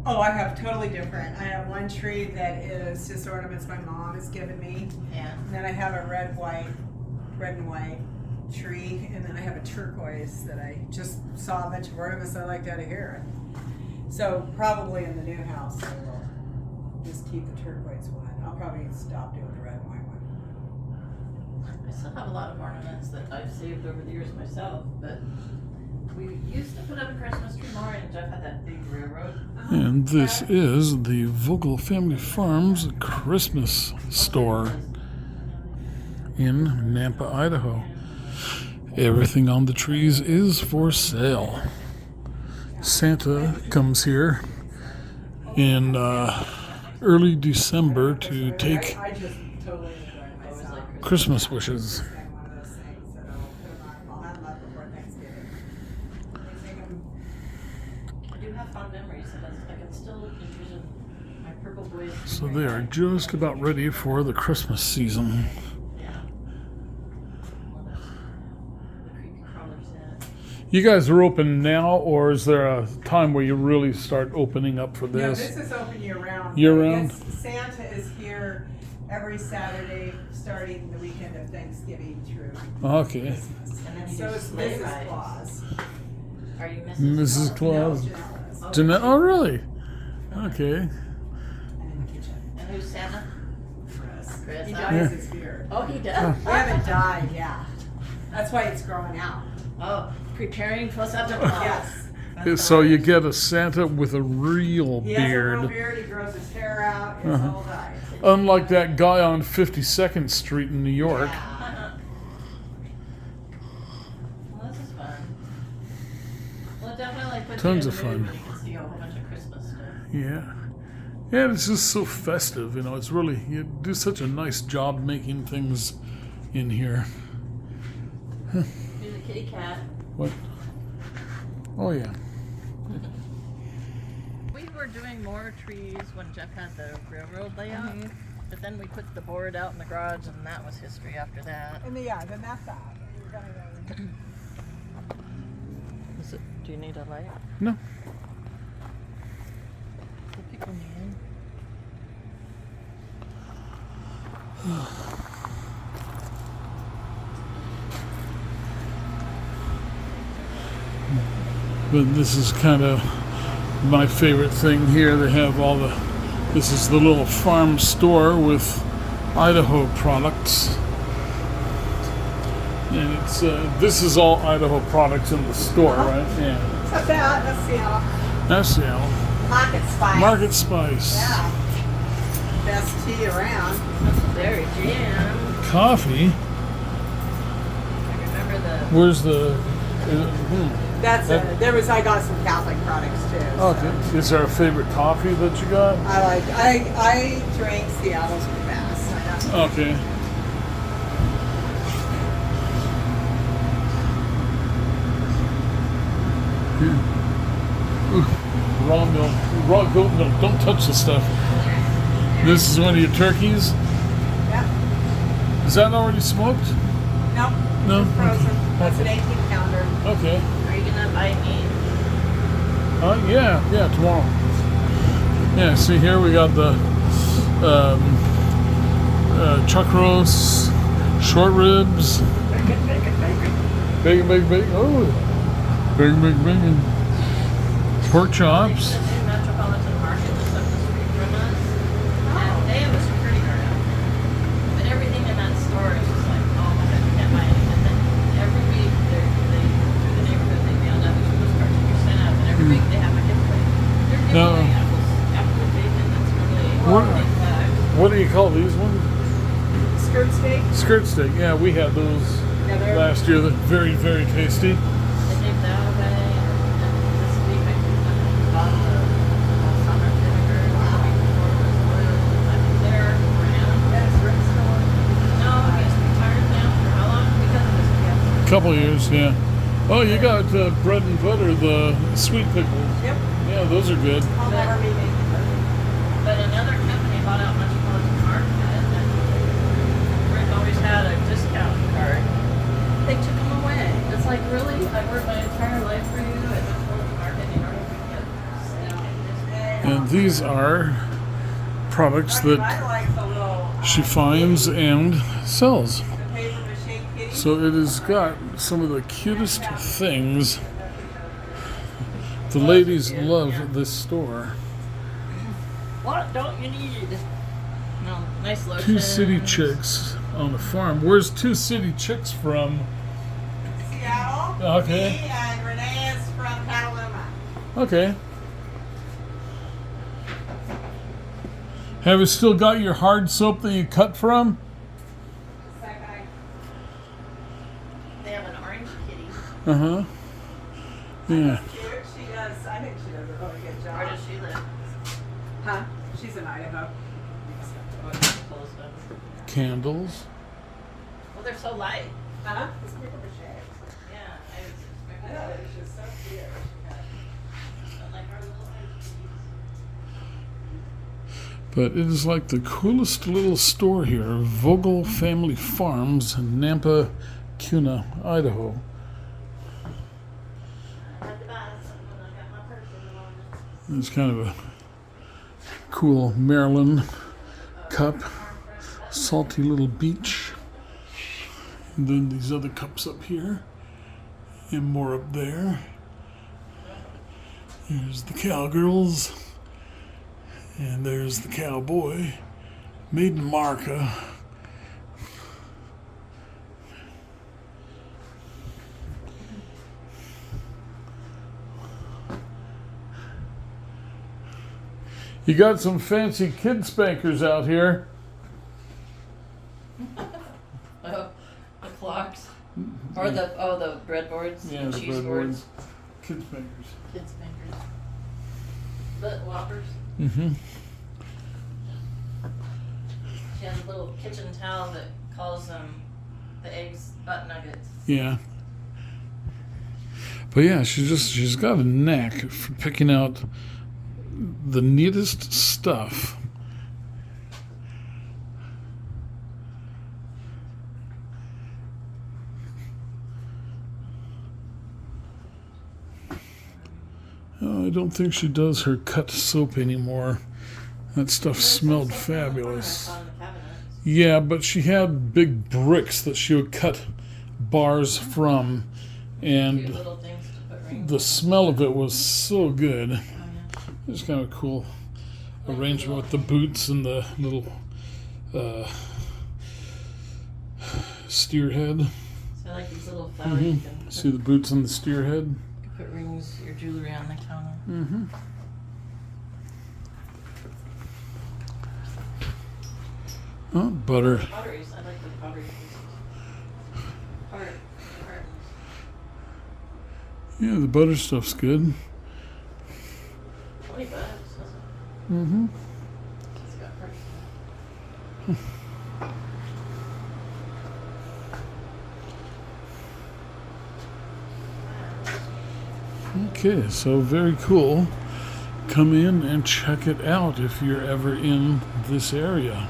Oh, I have totally different. I have one tree that is just ornaments my mom has given me. Yeah. And then I have a red and white tree. And then I have a turquoise that I just saw a bunch of ornaments I liked out of here. So probably in the new house I will just keep the turquoise one. I'll probably stop doing the red and white one. I still have a lot of ornaments that I've saved over the years myself, but we used to put up a Christmas tree more, and Jeff had that big railroad. And this is the Vogel Family Farms Christmas store in Nampa, Idaho. Everything on the trees is for sale. Santa comes here in early December to take I just totally enjoy myself. Christmas wishes. It's like one of those things that I'll have them up before Thanksgiving. I do have fond memories, so I can still envision my purple boys. So they are just about ready for the Christmas season. Yeah. Well, the creepy crawlers in. You guys are open now, or is there a time where you really start opening up for No, this? this is open year round. Year round? Yes, Santa is here every Saturday, starting the weekend of Thanksgiving through Okay. Christmas. And then you So do it's sleigh Mrs. rides. Claus. Are you Mrs. Mrs. Claus. No, Janelle is. Jeanette, oh, really? Okay. And in the kitchen. And who's Santa? Chris, He huh? dyes his beard. Oh, he does? We haven't dyed, yeah. That's why it's growing out. Oh, preparing for Santa Claus. Yes. So you get a Santa with a real He has a real beard. beard, he grows his hair out, it's Uh-huh. all dyed. Unlike that guy on 52nd Street in New York. Yeah. Well, this is fun. Well, definitely put Tons you of in the mood fun. when you can see a whole bunch of Christmas stuff. Yeah. Yeah, it's just so festive, you know. It's really, you do such a nice job making things in here. Here's a kitty cat. What? Oh, yeah. We were doing more trees when Jeff had the railroad layout, but then we put the board out in the garage, and that was history after that. And then that's that. You're gonna go. Is it, do you need a light? No. We'll pick one in. But this is kind of my favorite thing here. They have all the, this is the little farm store with Idaho products. And it's, this is all Idaho products in the store, right? Yeah. Except that's Seattle. That's Seattle. Market Spice. Market Spice. Yeah. Best tea around. That's very jam. Coffee. I remember the. Where's the, That's That- I got some Catholic products too. So. okay. Is there a favorite coffee that you got? I drink Seattle's best. I don't- Okay. Ooh, raw milk, raw goat milk. Don't touch the stuff. This is one of your turkeys. Yeah. Is that already smoked? No. No? It's frozen. Okay. That's an 18 pounder. Okay. Are you gonna buy me? Yeah, tomorrow. Yeah, see here we got the chuck roasts, short ribs, bacon, oh, bacon, pork chops. The new Metropolitan Market just up the street from us, and they have a security guard out there. But everything in that store is just like, oh my god, you can't buy anything. And then every week they through the neighborhood they mail out these postcards and you're sent out, and every week they have a giveaway. They're giving No. away apple with bacon that's really What- big bags. What do you call these ones? Skirt steak. Skirt steak. Yeah, we had those Yeah, they're last year. They're very, very tasty. They gave that away, and this week I bought the summer vinegar. The week before was oil. I think they're brand. That's Rick's. No, he's retired now for how long? Because of his cancer. Couple years, yeah. Oh, you got bread and butter, the sweet pickles. Yep. Yeah, those are good. I'll never be making But another company bought out Metropolitan Market, and Rick always had a discount card. They took them away. It's like, really? I worked my entire life for you at Metropolitan Market, and you don't even get a discount. And these are products that I like the little she finds and sells. the paper mache kitty. So it has got some of the cutest things. The ladies love this store. What don't you need? No, nice lotion. Two city chicks on the farm. Where's Two City Chicks from? Seattle. Okay. Me and Renee is from Petaluma. Okay. Have you still got your hard soap that you cut from? They have an orange kitty. Uh-huh. Yeah. She does. I think she does a really good job. Where does she live? Huh? She's in Idaho. Oh, it's closed up. Candles. Well, they're so light. Huh? It's paper mache. Yeah, I was I expecting know. that. It's just so cute. Like our little orange kitties. But it is like the coolest little store here. Vogel Family Farms, Nampa, Kuna, Idaho. I had to buy something when I got my purse in the morning. It's kind of a cool Maryland cup. Salty little beach. And then these other cups up here. And more up there. Here's the cowgirls. And there's the cowboy. Made in Marca. You got some fancy kid spankers out here. Oh, the clocks. Or the breadboards. Yeah, and the cheese breadboards. boards. Kid spankers. Kids fingers. Butt whoppers. Mm-hmm. She has a little kitchen towel that calls them the eggs butt nuggets. Yeah. But yeah, she's got a knack for picking out the neatest stuff. Oh, I don't think she does her cut soap anymore. That stuff smelled fabulous. On the cabinet. Yeah, but she had big bricks that she would cut bars from, Cute and little things to put rings. the smell of it was so good. Oh, yeah. It's kind of a cool arrangement with the boots and the little steer head. So I like these little flowers. You can See the boots and the steer head? put rings, your jewelry on the counter. Mm-hmm. Oh, butter. Potteries. I like the pottery pieces. Art. Yeah, the butter stuff's good. $20, doesn't it? Mm-hmm. It's got price. Okay, so very cool. Come in and check it out if you're ever in this area.